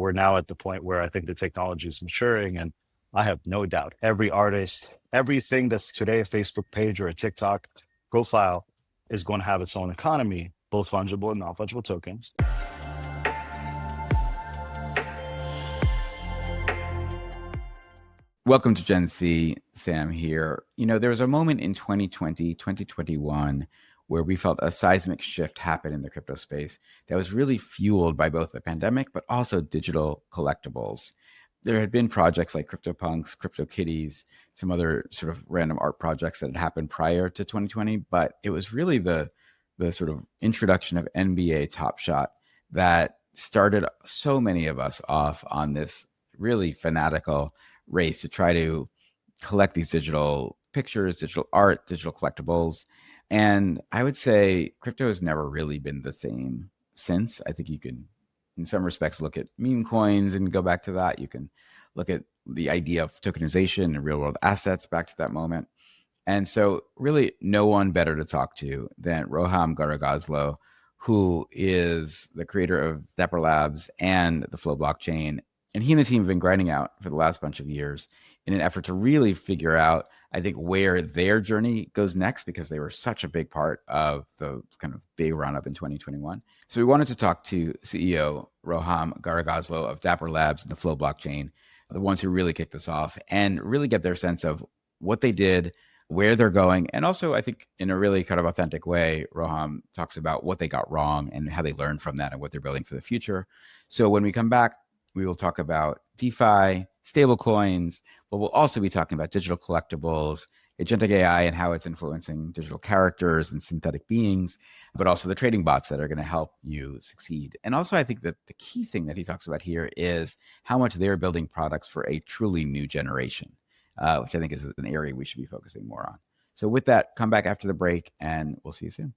We're now at the point where I think the technology is maturing, and I have no doubt every artist, everything that's today a Facebook page or a TikTok profile is going to have its own economy, both fungible and non-fungible tokens. Welcome to Gen C, Sam here. There was a moment in 2020, 2021, where we felt a seismic shift happen in the crypto space that was really fueled by both the pandemic, but also digital collectibles. There had been projects like CryptoPunks, CryptoKitties, some other sort of random art projects that had happened prior to 2020, but it was really the sort of introduction of NBA Top Shot that started so many of us off on this really fanatical race to try to collect these digital pictures, digital art, digital collectibles. And I would say crypto has never really been the same since. I think you can, in some respects, look at meme coins and go back to that. You can look at the idea of tokenization and real world assets back to that moment. And so really no one better to talk to than Roham Gharegozlou, who is the creator of Dapper Labs and the Flow blockchain. And he and the team have been grinding out for the last bunch of years in an effort to really figure out, I think, where their journey goes next, because they were such a big part of the kind of big run up in 2021. So we wanted to talk to CEO Roham Gharegozlou of Dapper Labs and the Flow blockchain, the ones who really kicked this off, and really get their sense of what they did, where they're going. And also, I think in a really kind of authentic way, Roham talks about what they got wrong and how they learned from that and what they're building for the future. So when we come back, we will talk about DeFi, stable coins, but we'll also be talking about digital collectibles, agentic AI and how it's influencing digital characters and synthetic beings, but also the trading bots that are going to help you succeed. And also, I think that the key thing that he talks about here is how much they're building products for a truly new generation, which I think is an area we should be focusing more on. So with that, come back after the break and we'll see you soon.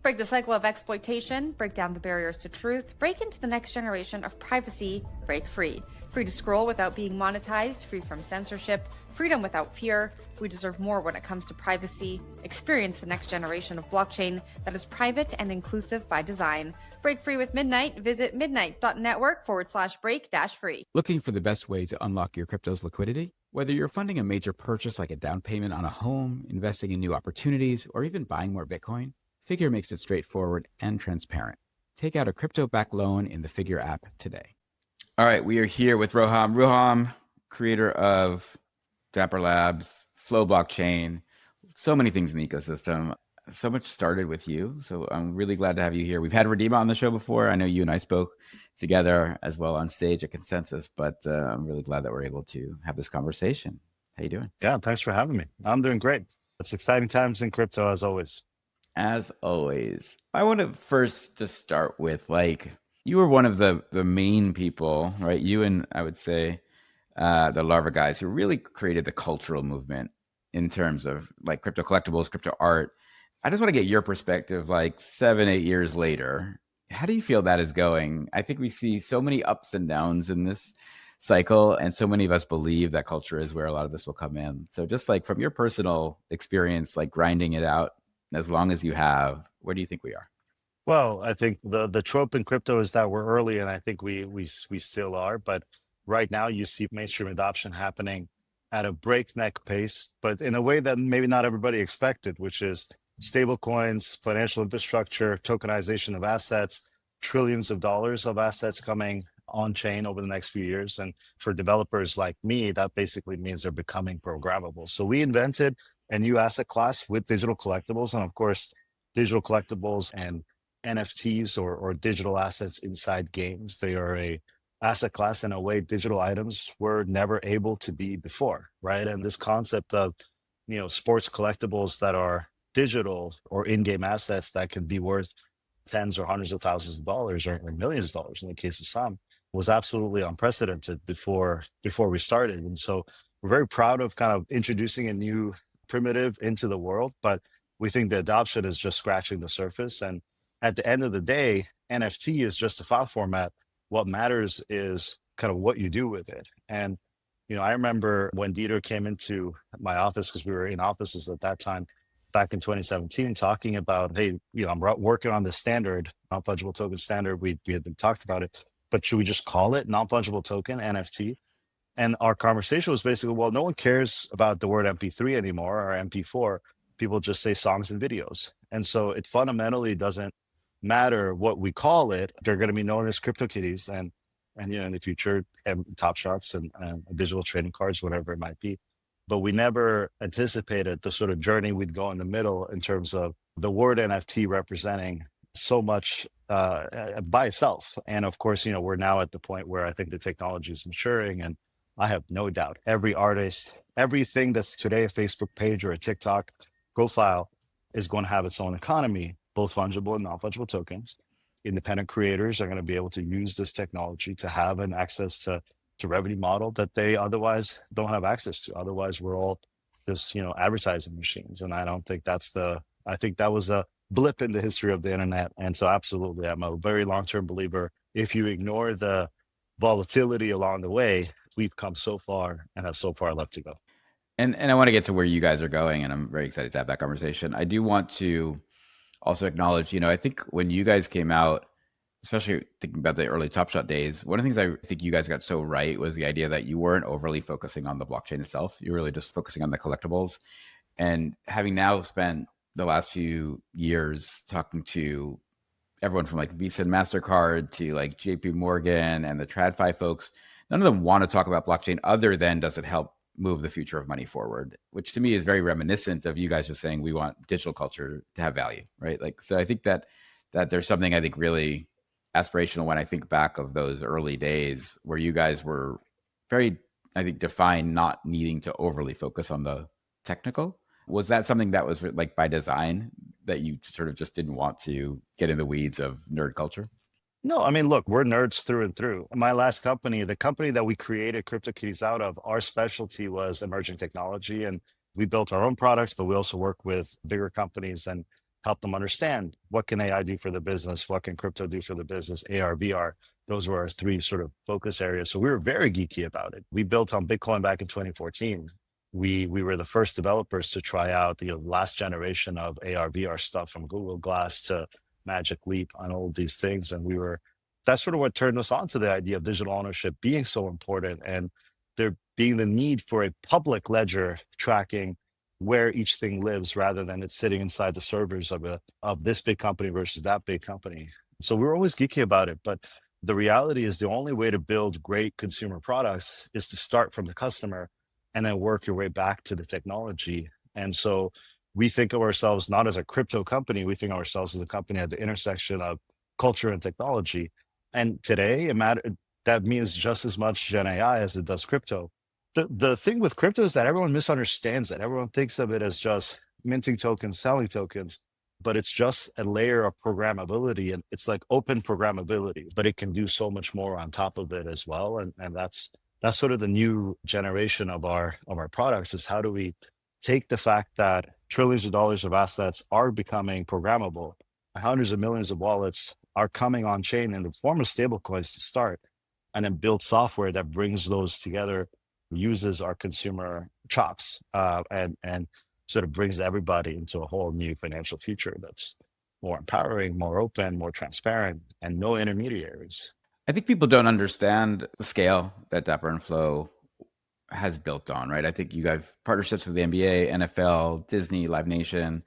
Break the cycle of exploitation, break down the barriers to truth, break into the next generation of privacy, break free. Free to scroll without being monetized, free from censorship, freedom without fear. We deserve more when it comes to privacy. Experience the next generation of blockchain that is private and inclusive by design. Break free with Midnight. Visit midnight.network/break-free. Looking for the best way to unlock your crypto's liquidity? Whether you're funding a major purchase like a down payment on a home, investing in new opportunities, or even buying more Bitcoin, Figure makes it straightforward and transparent. Take out a crypto-backed loan in the Figure app today. All right, we are here with Roham. Roham, creator of Dapper Labs, Flow blockchain, so many things in the ecosystem. So much started with you. So I'm really glad to have you here. We've had Redima on the show before. I know you and I spoke together as well on stage at Consensus, but I'm really glad that we're able to have this conversation. How you doing? Yeah, thanks for having me. I'm doing great. It's exciting times in crypto as always. As always. I want to first just start with, you were one of the main people, right? You and I would say the Larva guys who really created the cultural movement in terms of crypto collectibles, crypto art. I just want to get your perspective 7-8 years later. How do you feel that is going? I think we see so many ups and downs in this cycle, and so many of us believe that culture is where a lot of this will come in. So just from your personal experience, grinding it out as long as you have, where do you think we are? Well, I think the trope in crypto is that we're early, and I think we still are. But right now, you see mainstream adoption happening at a breakneck pace, but in a way that maybe not everybody expected, which is stable coins, financial infrastructure, tokenization of assets, trillions of dollars of assets coming on chain over the next few years. And for developers like me, that basically means they're becoming programmable. So we invented a new asset class with digital collectibles. And of course, digital collectibles and NFTs or digital assets inside games, they are a asset class in a way digital items were never able to be before, right? And this concept of, sports collectibles that are digital or in-game assets that can be worth tens or hundreds of thousands of dollars or millions of dollars in the case of some was absolutely unprecedented before we started. And so we're very proud of kind of introducing a new primitive into the world, but we think the adoption is just scratching the surface. And at the end of the day, NFT is just a file format. What matters is kind of what you do with it. And, I remember when Dieter came into my office, because we were in offices at that time, back in 2017, talking about, hey, I'm working on the standard, non-fungible token standard. We had been talked about it. but should we just call it non-fungible token, NFT? And our conversation was basically, well, no one cares about the word MP3 anymore or MP4. People just say songs and videos. And so it fundamentally doesn't matter what we call it. They're going to be known as CryptoKitties and in the future, Top Shots and digital trading cards, whatever it might be. But we never anticipated the sort of journey we'd go in the middle in terms of the word NFT representing so much by itself. And of course, we're now at the point where I think the technology is maturing, and I have no doubt every artist, everything that's today a Facebook page or a TikTok profile is going to have its own economy, both fungible and non-fungible tokens. Independent creators are going to be able to use this technology to have an access to revenue model that they otherwise don't have access to. Otherwise, we're all just, advertising machines. And I don't think I think that was a blip in the history of the internet. And so absolutely, I'm a very long-term believer. If you ignore the volatility along the way, we've come so far and have so far left to go. And I want to get to where you guys are going, and I'm very excited to have that conversation. I do want to also acknowledge, I think when you guys came out, especially thinking about the early Top Shot days, one of the things I think you guys got so right was the idea that you weren't overly focusing on the blockchain itself. You were really just focusing on the collectibles. And having now spent the last few years talking to everyone from like Visa and MasterCard to like JP Morgan and the TradFi folks, none of them want to talk about blockchain other than does it help move the future of money forward, which to me is very reminiscent of you guys just saying we want digital culture to have value, right? Like, so I think that there's something I think really aspirational when I think back of those early days where you guys were very, I think, defined not needing to overly focus on the technical. Was that something that was like by design that you sort of just didn't want to get in the weeds of nerd culture? No, I mean, look, we're nerds through and through. My last company, the company that we created CryptoKitties out of, our specialty was emerging technology. And we built our own products, but we also work with bigger companies and help them understand what can AI do for the business, what can crypto do for the business, AR, VR. Those were our three sort of focus areas. So we were very geeky about it. We built on Bitcoin back in 2014. We were the first developers to try out the last generation of AR, VR stuff, from Google Glass to Magic Leap on all of these things. And that's sort of what turned us on to the idea of digital ownership being so important, and there being the need for a public ledger tracking where each thing lives rather than it sitting inside the servers of this big company versus that big company. So we were always geeky about it. But the reality is the only way to build great consumer products is to start from the customer and then work your way back to the technology. And so we think of ourselves not as a crypto company, we think of ourselves as a company at the intersection of culture and technology. And today, that means just as much Gen AI as it does crypto. The thing with crypto is that everyone misunderstands that. Everyone thinks of it as just minting tokens, selling tokens, but it's just a layer of programmability, and it's like open programmability, but it can do so much more on top of it as well. And that's sort of the new generation of our products, is how do we take the fact that trillions of dollars of assets are becoming programmable, hundreds of millions of wallets are coming on chain in the form of stablecoins to start, and then build software that brings those together, uses our consumer chops, and sort of brings everybody into a whole new financial future that's more empowering, more open, more transparent, and no intermediaries. I think people don't understand the scale that Dapper and Flow has built on, right? I think you have partnerships with the NBA, NFL, Disney, Live Nation.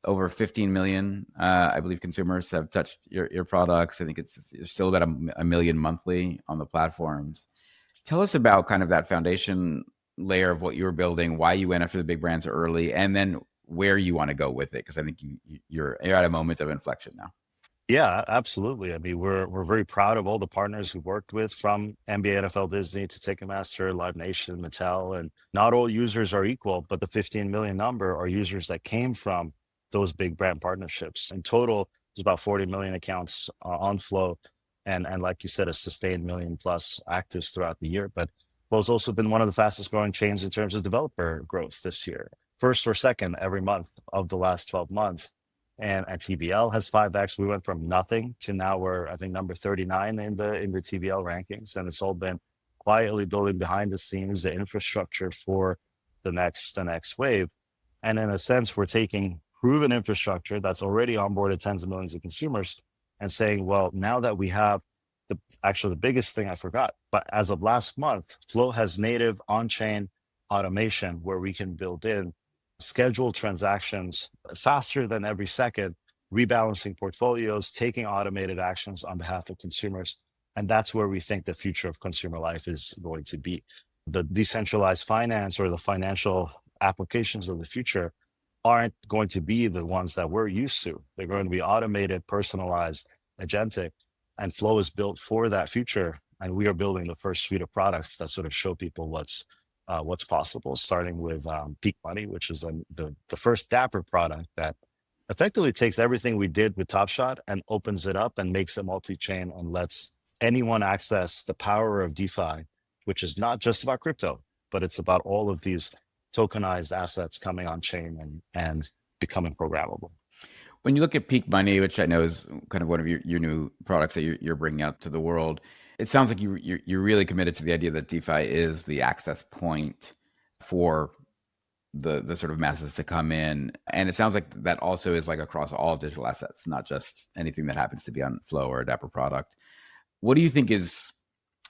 Over 15 million, I believe, consumers have touched your products. I think it's still about a million monthly on the platforms. Tell us about kind of that foundation layer of what you were building, why you went after the big brands early, and then where you want to go with it. Because I think you're at a moment of inflection now. Yeah, absolutely. I mean, we're very proud of all the partners we've worked with, from NBA, NFL, Disney to Ticketmaster, Live Nation, Mattel. And not all users are equal, but the 15 million number are users that came from those big brand partnerships. In total, there's about 40 million accounts on Flow. And like you said, a sustained million plus actives throughout the year. But Flow's also been one of the fastest growing chains in terms of developer growth this year. First or second every month of the last 12 months. And TVL has 5x. We went from nothing to now we're, I think, number 39 in the TVL rankings. And it's all been quietly building behind the scenes the infrastructure for the next wave. And in a sense, we're taking proven infrastructure that's already onboarded tens of millions of consumers and saying, well, now that we have actually the biggest thing I forgot, but as of last month, Flow has native on-chain automation where we can build in scheduled transactions faster than every second, rebalancing portfolios, taking automated actions on behalf of consumers. And that's where we think the future of consumer life is going to be. The decentralized finance or the financial applications of the future aren't going to be the ones that we're used to. They're going to be automated, personalized, agentic, and Flow is built for that future. And we are building the first suite of products that sort of show people what's possible, starting with Peak Money, which is the first Dapper product that effectively takes everything we did with Top Shot and opens it up and makes it multi-chain and lets anyone access the power of DeFi, which is not just about crypto, but it's about all of these tokenized assets coming on chain and becoming programmable. When you look at Peak Money, which I know is kind of one of your new products that you're bringing out to the world, it sounds like you're really committed to the idea that DeFi is the access point for the sort of masses to come in. And it sounds like that also is like across all digital assets, not just anything that happens to be on Flow or a Dapper product. What do you think is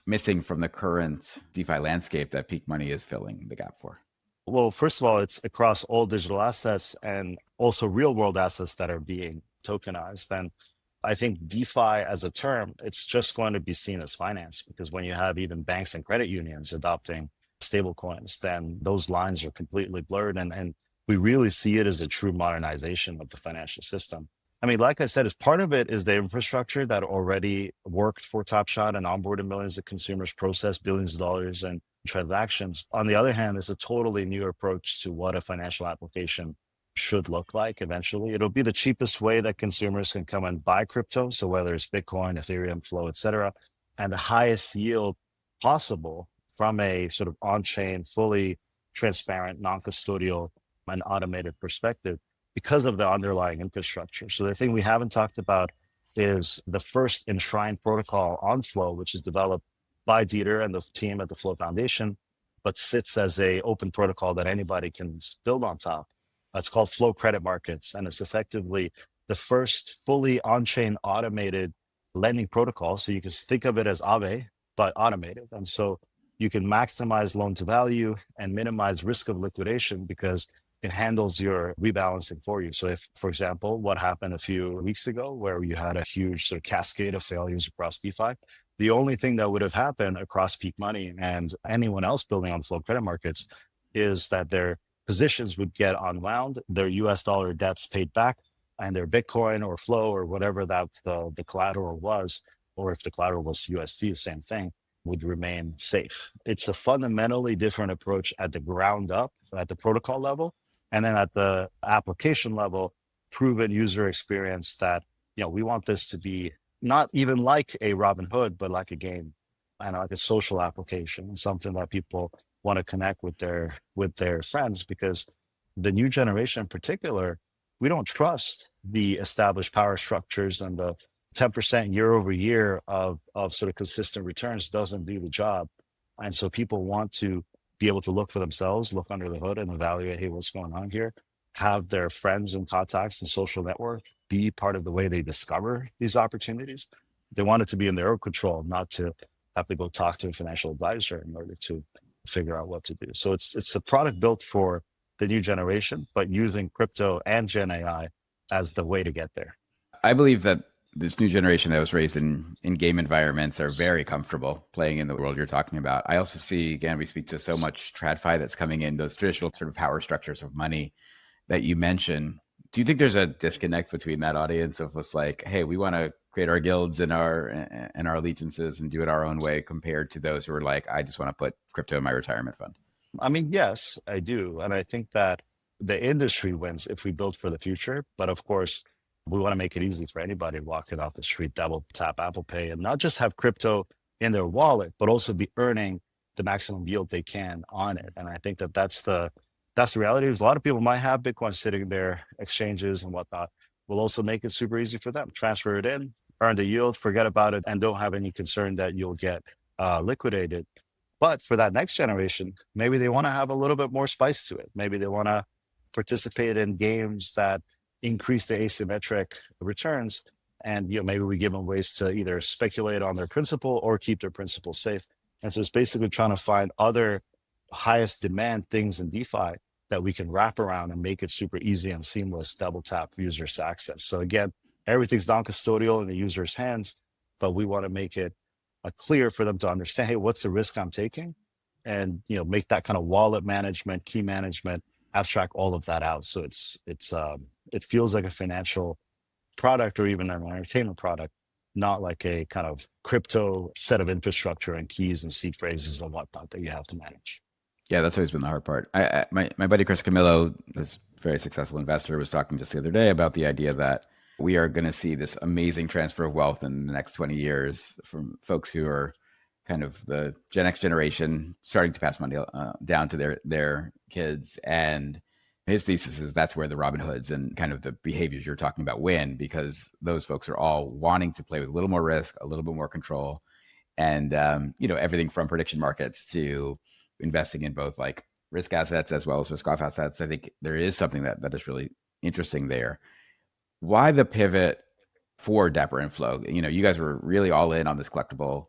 missing from the current DeFi landscape that Peak Money is filling the gap for? Well, first of all, it's across all digital assets and also real world assets that are being tokenized. And I think DeFi as a term, it's just going to be seen as finance, because when you have even banks and credit unions adopting stable coins, then those lines are completely blurred. And we really see it as a true modernization of the financial system. I mean, like I said, as part of it is the infrastructure that already worked for Top Shot and onboarded millions of consumers, processed billions of dollars in transactions. On the other hand, it's a totally new approach to what a financial application should look like eventually. It'll be the cheapest way that consumers can come and buy crypto. So whether it's Bitcoin, Ethereum, Flow, et cetera, and the highest yield possible from a sort of on-chain, fully transparent, non-custodial and automated perspective because of the underlying infrastructure. So the thing we haven't talked about is the first enshrined protocol on Flow, which is developed by Dieter and the team at the Flow Foundation, but sits as a open protocol that anybody can build on top. It's called Flow Credit Markets, and it's effectively the first fully on-chain automated lending protocol. So you can think of it as Aave, but automated. And so you can maximize loan to value and minimize risk of liquidation because it handles your rebalancing for you. So if, for example, what happened a few weeks ago where you had a huge sort of cascade of failures across DeFi, the only thing that would have happened across Peak Money and anyone else building on Flow Credit Markets is that their positions would get unwound, their US dollar debts paid back, and their Bitcoin or Flow or whatever that the collateral was, or if the collateral was USD, the same thing, would remain safe. It's a fundamentally different approach at the ground up, at the protocol level, and then at the application level, proven user experience that, we want this to be not even like a Robinhood, but like a game and like a social application, something that people want to connect with their friends, because the new generation in particular, we don't trust the established power structures, and the 10% year over year of sort of consistent returns doesn't do the job. And so people want to be able to look for themselves, look under the hood and evaluate, hey, what's going on here? Have their friends and contacts and social network be part of the way they discover these opportunities. They want it to be in their own control, not to have to go talk to a financial advisor in order to figure out what to do. So it's a product built for the new generation, but using crypto and Gen AI as the way to get there. I believe that this new generation that was raised in game environments are very comfortable playing in the world you're talking about. I also see, again, we speak to so much TradFi that's coming in, those traditional sort of power structures of money that you mentioned. Do you think there's a disconnect between that audience of what's like, hey, we want to create our guilds and our allegiances and do it our own way, compared to those who are like, I just want to put crypto in my retirement fund? I mean, yes, I do. And I think that the industry wins if we build for the future. But of course, we want to make it easy for anybody to walk it off the street, double tap Apple Pay, and not just have crypto in their wallet, but also be earning the maximum yield they can on it. And I think that that's the reality. Is a lot of people might have Bitcoin sitting in their exchanges and whatnot. We'll also make it super easy for them. Transfer it in, earn the yield, forget about it, and don't have any concern that you'll get liquidated. But for that next generation, maybe they want to have a little bit more spice to it. Maybe they want to participate in games that increase the asymmetric returns. And maybe we give them ways to either speculate on their principal or keep their principal safe. And so it's basically trying to find other highest demand things in DeFi that we can wrap around and make it super easy and seamless, double tap users to access. So again, everything's non-custodial in the user's hands, but we want to make it clear for them to understand, hey, what's the risk I'm taking? And make that kind of wallet management, key management, abstract all of that out. So it feels like a financial product or even an entertainment product, not like a kind of crypto set of infrastructure and keys and seed phrases and whatnot that you have to manage. Yeah, that's always been the hard part. My buddy Chris Camillo, this very successful investor, was talking just the other day about the idea that we are going to see this amazing transfer of wealth in the next 20 years from folks who are kind of the Gen X generation starting to pass money down to their kids. And his thesis is that's where the Robin Hoods and kind of the behaviors you're talking about win, because those folks are all wanting to play with a little more risk, a little bit more control, and everything from prediction markets to investing in both like risk assets as well as risk off assets. I think there is something that is really interesting there. Why the pivot for Dapper and Flow? You guys were really all in on this collectible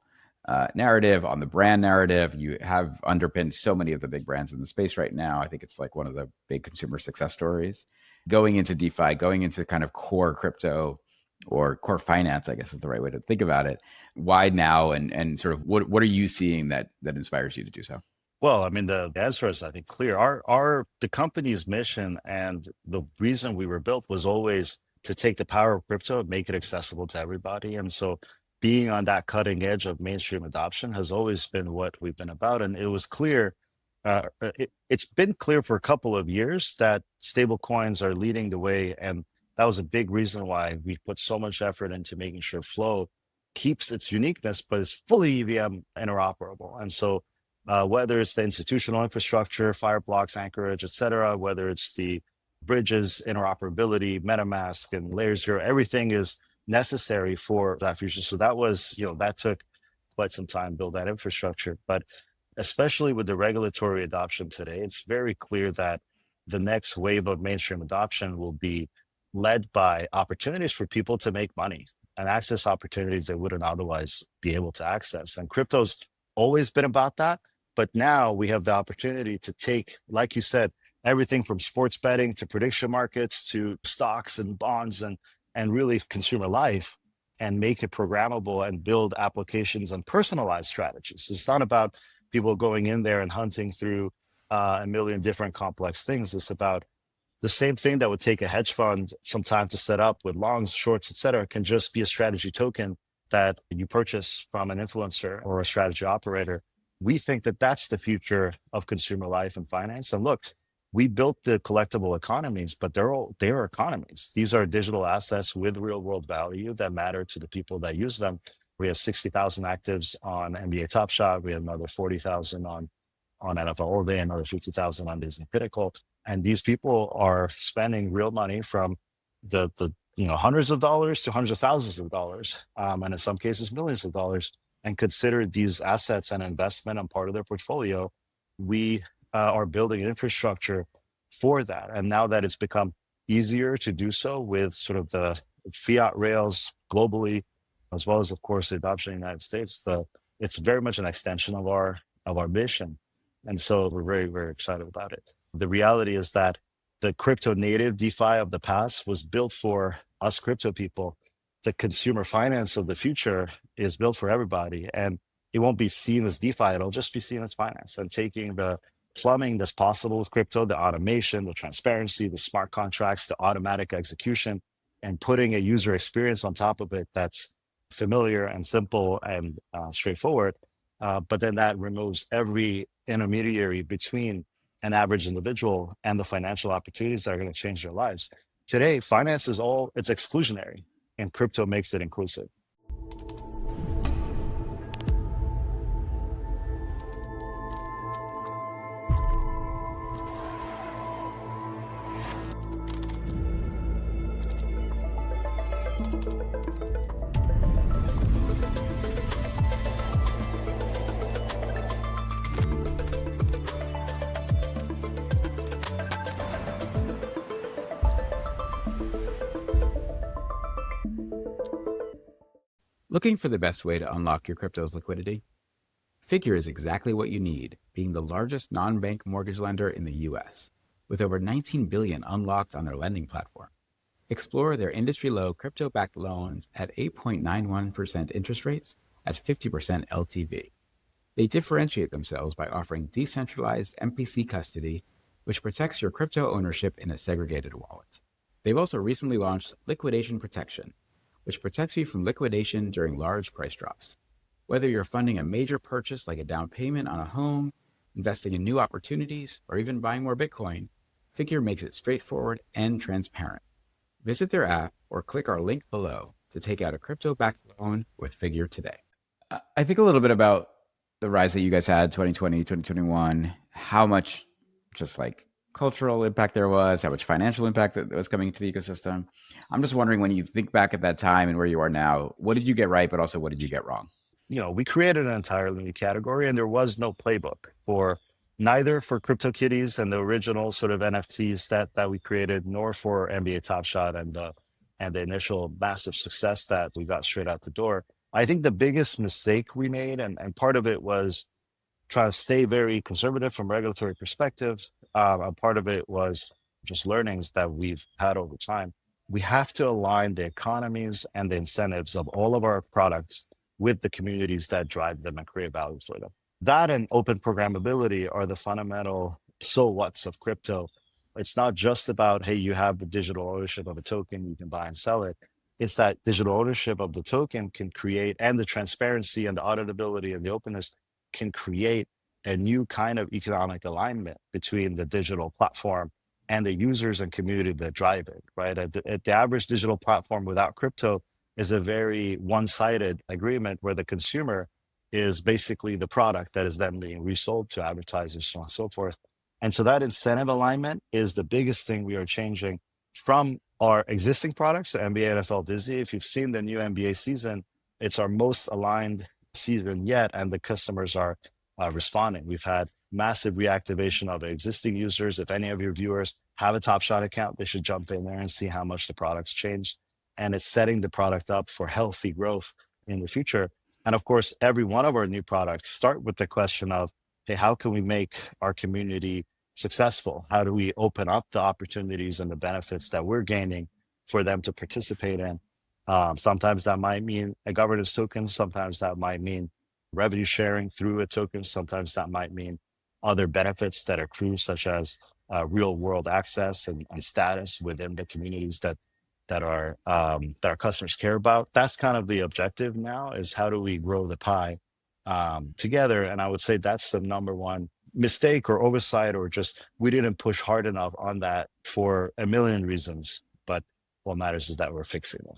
narrative, on the brand narrative. You have underpinned so many of the big brands in the space right now. I think it's like one of the big consumer success stories. Going into DeFi, going into kind of core crypto or core finance, I guess is the right way to think about it. Why now? And sort of what are you seeing that inspires you to do so? Well, I mean, the answer is, I think, clear. The company's mission and the reason we were built was always to take the power of crypto and make it accessible to everybody. And so being on that cutting edge of mainstream adoption has always been what we've been about. And it was clear, it's been clear for a couple of years that stable coins are leading the way. And that was a big reason why we put so much effort into making sure Flow keeps its uniqueness, but is fully EVM interoperable. And so whether it's the institutional infrastructure, Fireblocks, Anchorage, et cetera, whether it's the bridges, interoperability, MetaMask, and Layer 0, everything is necessary for that future. So that was, that took quite some time to build that infrastructure. But especially with the regulatory adoption today, it's very clear that the next wave of mainstream adoption will be led by opportunities for people to make money and access opportunities they wouldn't otherwise be able to access. And crypto's always been about that. But now we have the opportunity to take, like you said, everything from sports betting to prediction markets to stocks and bonds and really consumer life, and make it programmable and build applications and personalized strategies. It's not about people going in there and hunting through a million different complex things. It's about the same thing that would take a hedge fund some time to set up with longs, shorts, et cetera, can just be a strategy token that you purchase from an influencer or a strategy operator. We think that that's the future of consumer life and finance. And look, we built the collectible economies, but they are economies. These are digital assets with real world value that matter to the people that use them. We have 60,000 actives on NBA Top Shot. We have another 40,000 on NFL All Day, another 50,000 on Disney Pinnacle. And these people are spending real money from the hundreds of dollars to hundreds of thousands of dollars, and in some cases millions of dollars, and consider these assets an investment and part of their portfolio. We are building an infrastructure for that. And now that it's become easier to do so with sort of the fiat rails globally, as well as, of course, the adoption in the United States, it's very much an extension of our mission. And so we're very, very excited about it. The reality is that the crypto native DeFi of the past was built for us crypto people. The consumer finance of the future is built for everybody. And it won't be seen as DeFi, it'll just be seen as finance. And taking the plumbing that's possible with crypto, the automation, the transparency, the smart contracts, the automatic execution, and putting a user experience on top of it that's familiar and simple and straightforward. But then that removes every intermediary between an average individual and the financial opportunities that are going to change their lives. Today, finance is it's exclusionary, and crypto makes it inclusive. Looking for the best way to unlock your crypto's liquidity? Figure is exactly what you need, being the largest non-bank mortgage lender in the US, with over 19 billion unlocked on their lending platform. Explore their industry-low crypto-backed loans at 8.91% interest rates at 50% LTV. They differentiate themselves by offering decentralized MPC custody, which protects your crypto ownership in a segregated wallet. They've also recently launched Liquidation Protection, which protects you from liquidation during large price drops. Whether you're funding a major purchase like a down payment on a home, investing in new opportunities, or even buying more Bitcoin, Figure makes it straightforward and transparent. Visit their app or click our link below to take out a crypto-backed loan with Figure today. I think a little bit about the rise that you guys had 2020, 2021, how much just like cultural impact there was, how much financial impact that was coming into the ecosystem. I'm just wondering, when you think back at that time and where you are now, what did you get right, but also what did you get wrong? We created an entirely new category, and there was no playbook for neither for CryptoKitties and the original sort of NFTs that we created, nor for NBA Top Shot and the initial massive success that we got straight out the door. I think the biggest mistake we made, and part of it was trying to stay very conservative from a regulatory perspective. And part of it was just learnings that we've had over time. We have to align the economies and the incentives of all of our products with the communities that drive them and create value for them. That and open programmability are the fundamental so what's of crypto. It's not just about, hey, you have the digital ownership of a token, you can buy and sell it. It's that digital ownership of the token can create, and the transparency and the auditability and the openness can create a new kind of economic alignment between the digital platform and the users and community that drive it, right? At the average digital platform without crypto is a very one-sided agreement where the consumer is basically the product that is then being resold to advertisers, so on and so forth. And so that incentive alignment is the biggest thing we are changing from our existing products, so NBA, NFL, Disney. If you've seen the new NBA season, it's our most aligned season yet, and the customers are responding. We've had massive reactivation of existing users. If any of your viewers have a Top Shot account, they should jump in there and see how much the product's changed. And it's setting the product up for healthy growth in the future. And of course, every one of our new products start with the question of, hey, how can we make our community successful? How do we open up the opportunities and the benefits that we're gaining for them to participate in? Sometimes that might mean a governance token. Sometimes that might mean revenue sharing through a token. Sometimes that might mean other benefits that accrue, such as real world access and status within the communities that our customers care about. That's kind of the objective now, is how do we grow the pie together? And I would say that's the number one mistake or oversight, or just we didn't push hard enough on that for a million reasons. But what matters is that we're fixing them.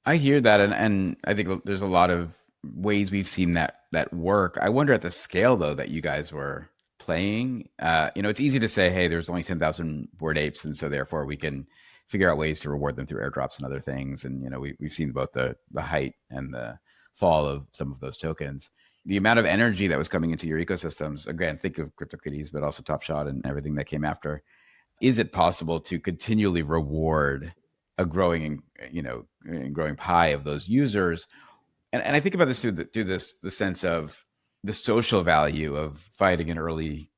I hear that, and I think there's a lot of ways we've seen that work. I wonder at the scale though that you guys were playing. It's easy to say, hey, there's only 10,000 Bored Apes, and so therefore we can figure out ways to reward them through airdrops and other things. And we've seen both the height and the fall of some of those tokens. The amount of energy that was coming into your ecosystems, again, think of CryptoKitties, but also Top Shot and everything that came after. Is it possible to continually reward a growing pie of those users? And I think about this through the sense of the social value of finding an early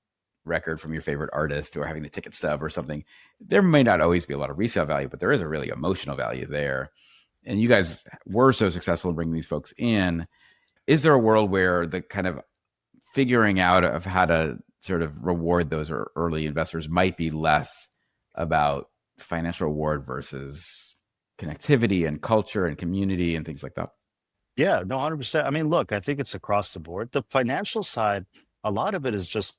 record from your favorite artist or having the ticket stub or something. There may not always be a lot of resale value, but there is a really emotional value there. And you guys were so successful in bringing these folks in. Is there a world where the kind of figuring out of how to sort of reward those early investors might be less about financial reward versus connectivity and culture and community and things like that? Yeah, no, 100%. I mean, look, I think it's across the board. The financial side, a lot of it is just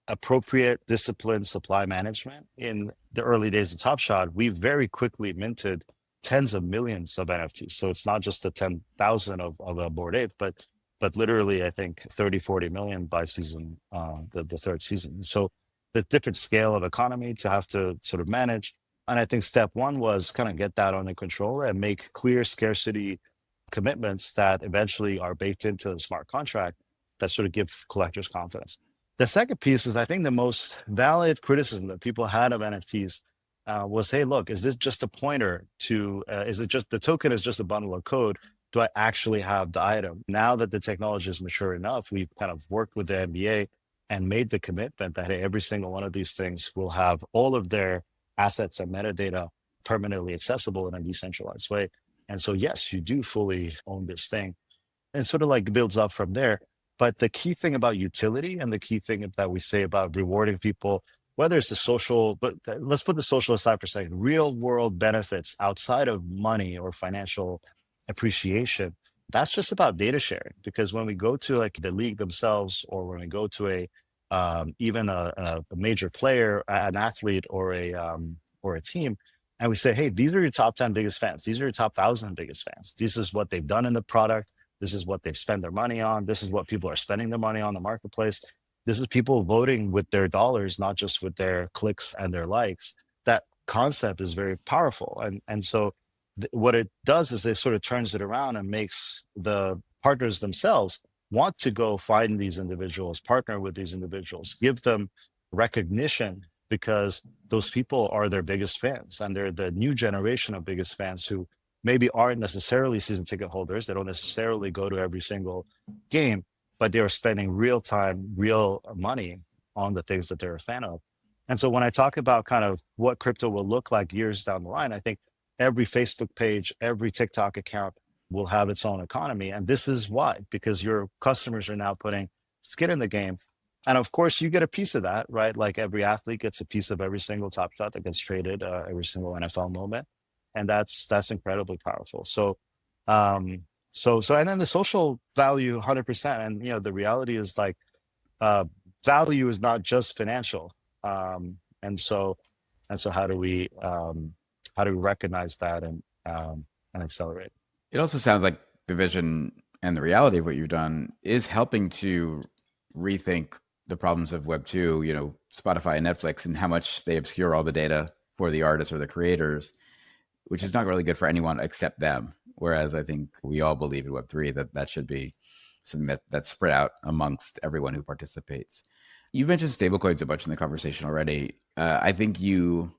appropriate disciplined supply management. In the early days of Top Shot, we very quickly minted tens of millions of NFTs. So it's not just the 10,000 of a Bored Ape, but literally, I think 30, 40 million by season, the third season. So the different scale of economy to have to sort of manage. And I think step one was kind of get that under control and make clear scarcity commitments that eventually are baked into the smart contract that sort of give collectors confidence. The second piece is, I think, the most valid criticism that people had of NFTs was, hey, look, is this just a pointer to, is it just the token is just a bundle of code do I actually have the item? Now that the technology is mature enough, we've kind of worked with the NBA and made the commitment that, hey, every single one of these things will have all of their assets and metadata permanently accessible in a decentralized way. And so, yes, you do fully own this thing, and sort of like builds up from there. But the key thing about utility and the key thing that we say about rewarding people, whether it's the social, but let's put the social aside for a second, real world benefits outside of money or financial appreciation, that's just about data sharing. Because when we go to like the league themselves, or when we go to a even a major player, an athlete, or a team, and we say, hey, these are your top 10 biggest fans. These are your top 1,000 biggest fans. This is what they've done in the product. This is what they've spent their money on. This is what people are spending their money on the marketplace. This is people voting with their dollars, not just with their clicks and their likes. That concept is very powerful. And so what it does is it sort of turns it around and makes the partners themselves want to go find these individuals, partner with these individuals, give them recognition, because those people are their biggest fans, and they're the new generation of biggest fans who maybe aren't necessarily season ticket holders. They don't necessarily go to every single game, but they are spending real time, real money on the things that they're a fan of. And so when I talk about kind of what crypto will look like years down the line, I think every Facebook page, every TikTok account will have its own economy. And this is why, because your customers are now putting skin in the game. And of course, you get a piece of that, right? Like every athlete gets a piece of every single top shot that gets traded, every single NFL moment. And that's incredibly powerful. So, and then the social value, 100%. And, the reality is like, value is not just financial. And so how do we recognize that and accelerate? It also sounds like the vision and the reality of what you've done is helping to rethink the problems of Web 2, Spotify and Netflix, and how much they obscure all the data for the artists or the creators, which is not really good for anyone except them. Whereas I think we all believe in Web 3 that should be something that's spread out amongst everyone who participates. You've mentioned stablecoins a bunch in the conversation already. I think you,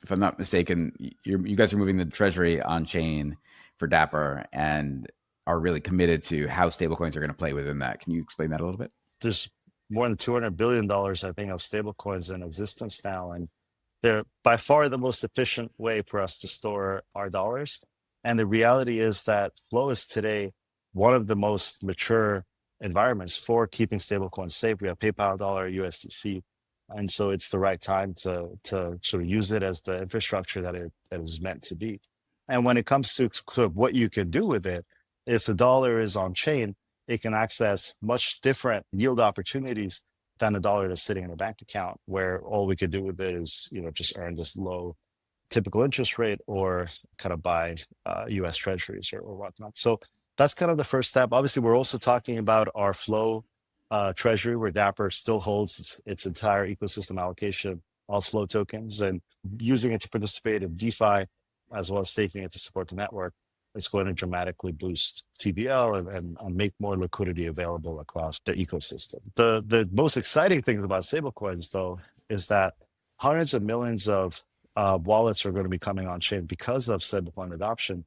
if I'm not mistaken, you guys are moving the treasury on chain for Dapper and are really committed to how stablecoins are going to play within that. Can you explain that a little bit? There's more than $200 billion, I think, of stablecoins in existence now. And they're by far the most efficient way for us to store our dollars. And the reality is that Flow is today one of the most mature environments for keeping stablecoins safe. We have PayPal dollar, USDC. And so it's the right time to sort of use it as the infrastructure that it is meant to be. And when it comes to sort of what you can do with it, if the dollar is on chain, it can access much different yield opportunities than a dollar that's sitting in a bank account, where all we could do with it is, just earn this low typical interest rate or kind of buy US treasuries or whatnot. So that's kind of the first step. Obviously, we're also talking about our Flow treasury, where Dapper still holds its entire ecosystem allocation, all Flow tokens, and using it to participate in DeFi, as well as staking it to support the network. It's going to dramatically boost TVL and make more liquidity available across the ecosystem. The most exciting thing about stablecoins, though, is that hundreds of millions of wallets are going to be coming on chain because of stablecoin adoption.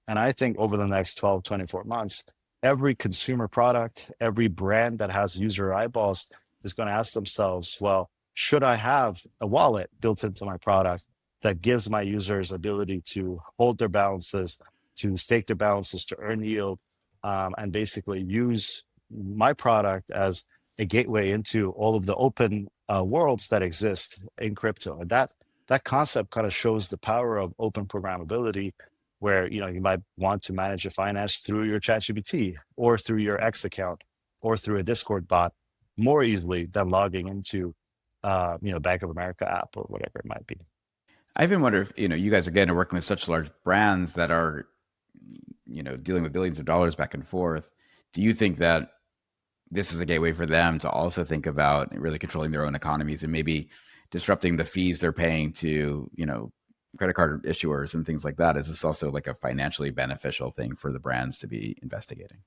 And I think over the next 12, 24 months, every consumer product, every brand that has user eyeballs is going to ask themselves, well, should I have a wallet built into my product that gives my users ability to hold their balances, to stake their balances, to earn yield, and basically use my product as a gateway into all of the open worlds that exist in crypto. And that concept kind of shows the power of open programmability, where you might want to manage your finance through your ChatGPT or through your X account or through a Discord bot more easily than logging into Bank of America app or whatever it might be. I even wonder if you guys are getting working with such large brands that are dealing with billions of dollars back and forth. Do you think that this is a gateway for them to also think about really controlling their own economies and maybe disrupting the fees they're paying to credit card issuers and things like that? Is this also like a financially beneficial thing for the brands to be investigating?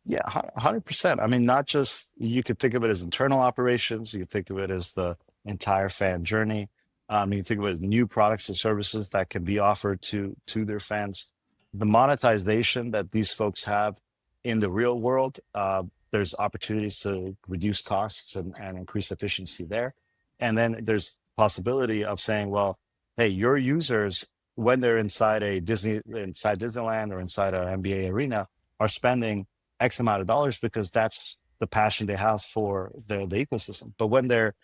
Yeah, 100%. I mean, not just, you could think of it as internal operations. You could think of it as the entire fan journey. You can think of it as new products and services that can be offered to their fans. the monetization that these folks have in the real world, there's opportunities to reduce costs and increase efficiency there. And then there's possibility of saying, well, hey, your users, when they're inside Disneyland or inside an NBA arena, are spending X amount of dollars because that's the passion they have for the ecosystem. But when they're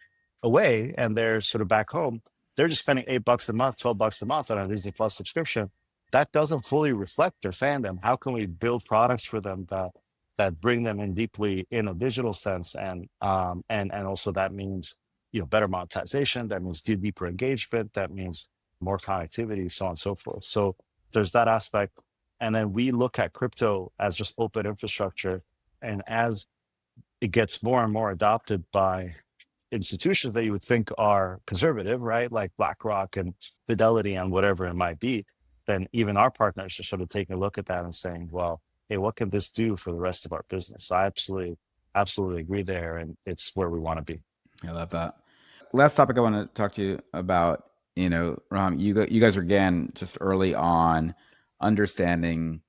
away and they're sort of back home, they're just spending $8 a month, $12 a month on a Disney Plus subscription. That doesn't fully reflect their fandom. How can we build products for them that bring them in deeply in a digital sense? And also that means, better monetization. That means deeper engagement. That means more connectivity, so on and so forth. So there's that aspect. And then we look at crypto as just open infrastructure. And as it gets more and more adopted by institutions that you would think are conservative, right? Like BlackRock and Fidelity and whatever it might be, then even our partners are sort of taking a look at that and saying, well, hey, what can this do for the rest of our business? So I absolutely agree there. And it's where we want to be. I love that. Last topic I want to talk to you about, Roham, you guys are, again, just early on understanding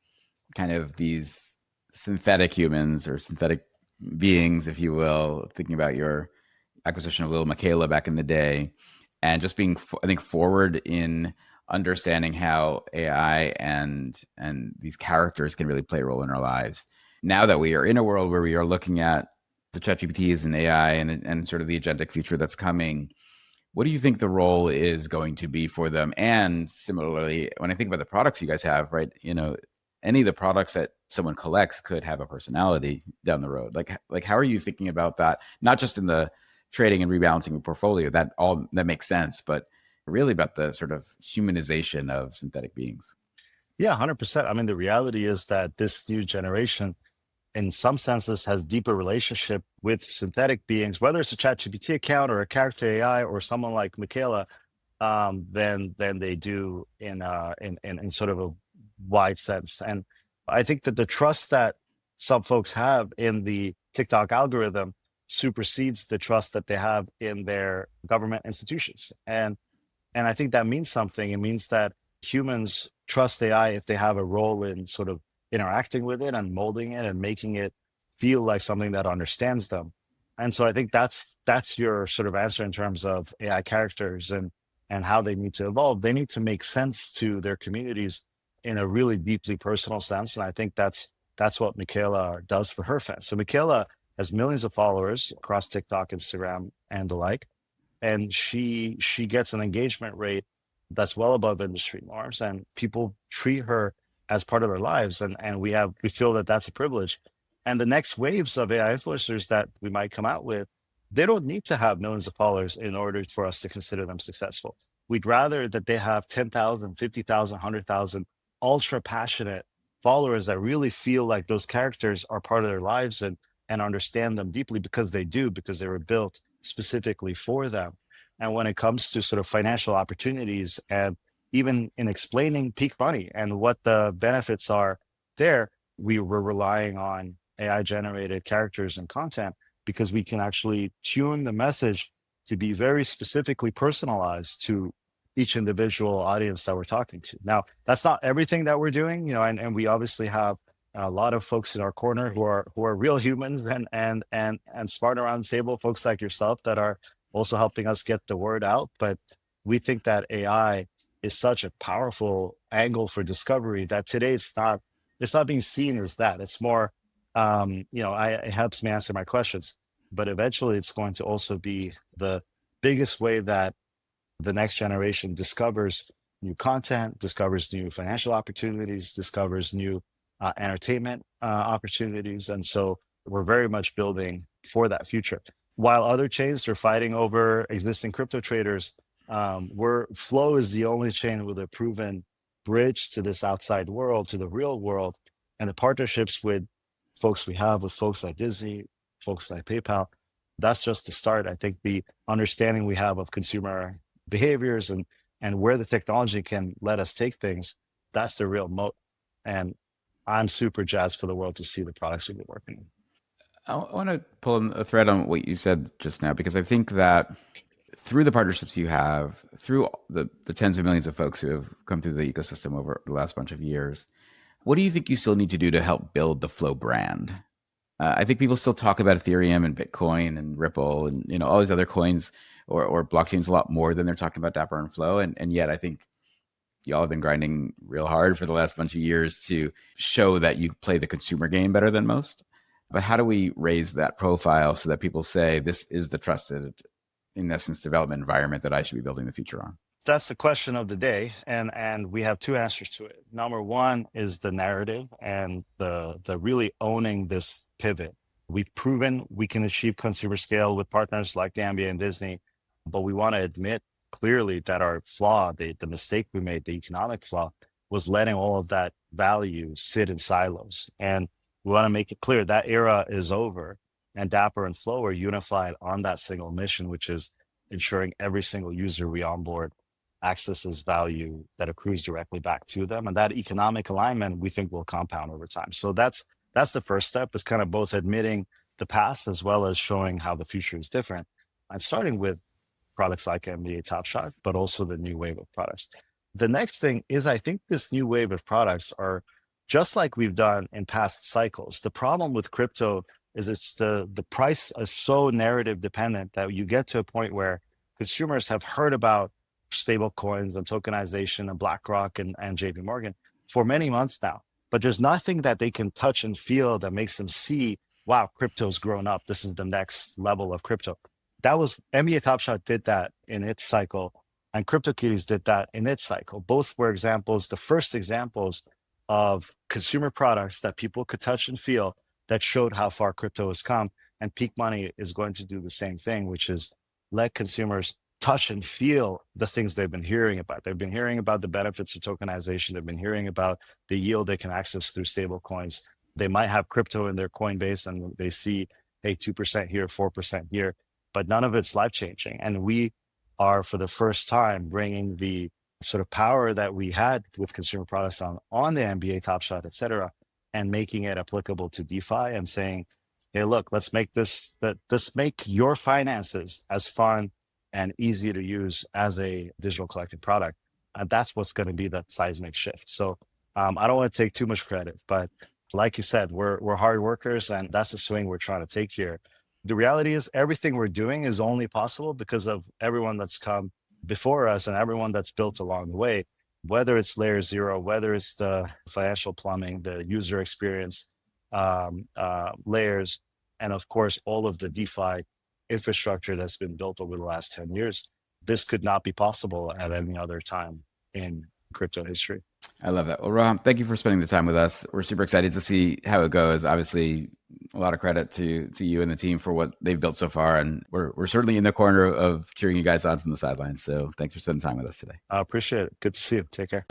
kind of these synthetic humans or synthetic beings, if you will, thinking about your acquisition of little Michaela back in the day, and just being, I think, forward in understanding how AI and these characters can really play a role in our lives. Now that we are in a world where we are looking at the ChatGPTs and AI and sort of the agentic future that's coming, what do you think the role is going to be for them? And similarly, when I think about the products you guys have, right, any of the products that someone collects could have a personality down the road. Like how are you thinking about that? Not just in the trading and rebalancing of portfolio, that makes sense, but really about the sort of humanization of synthetic beings. Yeah, 100%. I mean, the reality is that this new generation, in some senses, has deeper relationship with synthetic beings, whether it's a ChatGPT account or a character AI or someone like Michaela, than they do in sort of a wide sense. And I think that the trust that some folks have in the TikTok algorithm supersedes the trust that they have in their government institutions. And I think that means something. It means that humans trust AI if they have a role in sort of interacting with it and molding it and making it feel like something that understands them. And so I think that's your sort of answer in terms of AI characters and how they need to evolve. They need to make sense to their communities in a really deeply personal sense. And I think that's what Michaela does for her fans. So Michaela has millions of followers across TikTok, Instagram, and the like. And she gets an engagement rate that's well above industry norms, and people treat her as part of their lives. And we feel that that's a privilege. And the next waves of AI influencers that we might come out with, they don't need to have millions of followers in order for us to consider them successful. We'd rather that they have 10,000, 50,000, 100,000 ultra passionate followers that really feel like those characters are part of their lives and understand them deeply because they were built specifically for them. And when it comes to sort of financial opportunities and even in explaining peak money and what the benefits are there, we were relying on AI generated characters and content because we can actually tune the message to be very specifically personalized to each individual audience that we're talking to. Now, that's not everything that we're doing, and we obviously have a lot of folks in our corner who are real humans and smart around the table, folks like yourself that are also helping us get the word out. But we think that AI is such a powerful angle for discovery that today it's not being seen as that. It's more, it helps me answer my questions, but eventually it's going to also be the biggest way that the next generation discovers new content, discovers new financial opportunities, discovers new entertainment opportunities. And so we're very much building for that future. While other chains are fighting over existing crypto traders, Flow is the only chain with a proven bridge to this outside world, to the real world. And the partnerships with folks we have, with folks like Disney, folks like PayPal, that's just the start. I think the understanding we have of consumer behaviors and where the technology can let us take things, that's the real moat. And I'm super jazzed for the world to see the products we've been working on. I want to pull in a thread on what you said just now, because I think that through the partnerships you have, through the tens of millions of folks who have come through the ecosystem over the last bunch of years, What do you think you still need to do to help build the Flow brand? I think people still talk about Ethereum and Bitcoin and Ripple and all these other coins or blockchains a lot more than they're talking about Dapper and Flow. And yet I think y'all have been grinding real hard for the last bunch of years to show that you play the consumer game better than most. But how do we raise that profile so that people say this is the trusted, in essence, development environment that I should be building the future on? That's the question of the day, and we have two answers to it. Number one is the narrative and the really owning this pivot. We've proven we can achieve consumer scale with partners like the NBA and Disney, but we want to admit clearly that our flaw, the mistake we made, the economic flaw, was letting all of that value sit in silos. And we want to make it clear that era is over, and Dapper and Flow are unified on that single mission, which is ensuring every single user we onboard accesses value that accrues directly back to them. And that economic alignment, we think, will compound over time. So that's the first step, is kind of both admitting the past as well as showing how the future is different. And starting with products like NBA Top Shot, but also the new wave of products. The next thing is, I think this new wave of products are just like we've done in past cycles. The problem with crypto is it's the price is so narrative dependent that you get to a point where consumers have heard about stable coins and tokenization and BlackRock and JP Morgan for many months now, but there's nothing that they can touch and feel that makes them see, wow, crypto's grown up. This is the next level of crypto. That was NBA Top Shot did that in its cycle, and CryptoKitties did that in its cycle. Both were examples, the first examples of consumer products that people could touch and feel that showed how far crypto has come. And Peak Money is going to do the same thing, which is let consumers touch and feel the things they've been hearing about. They've been hearing about the benefits of tokenization. They've been hearing about the yield they can access through stable coins. They might have crypto in their Coinbase and they see, hey, 2% here, 4% here, but none of it's life-changing. And we are, for the first time, bringing the sort of power that we had with consumer products on the NBA Top Shot, et cetera, and making it applicable to DeFi and saying, hey, look, let's make let's make your finances as fun and easy to use as a digital collecting product. And that's what's going to be that seismic shift. So I don't want to take too much credit, but like you said, we're hard workers, and that's the swing we're trying to take here. The reality is everything we're doing is only possible because of everyone that's come before us and everyone that's built along the way, whether it's layer zero, whether it's the financial plumbing, the user experience layers, and of course, all of the DeFi infrastructure that's been built over the last 10 years. This could not be possible at any other time in crypto history. I love that. Well, Roham, thank you for spending the time with us. We're super excited to see how it goes. Obviously, a lot of credit to you and the team for what they've built so far. And we're certainly in the corner of cheering you guys on from the sidelines. So thanks for spending time with us today. I appreciate it. Good to see you. Take care.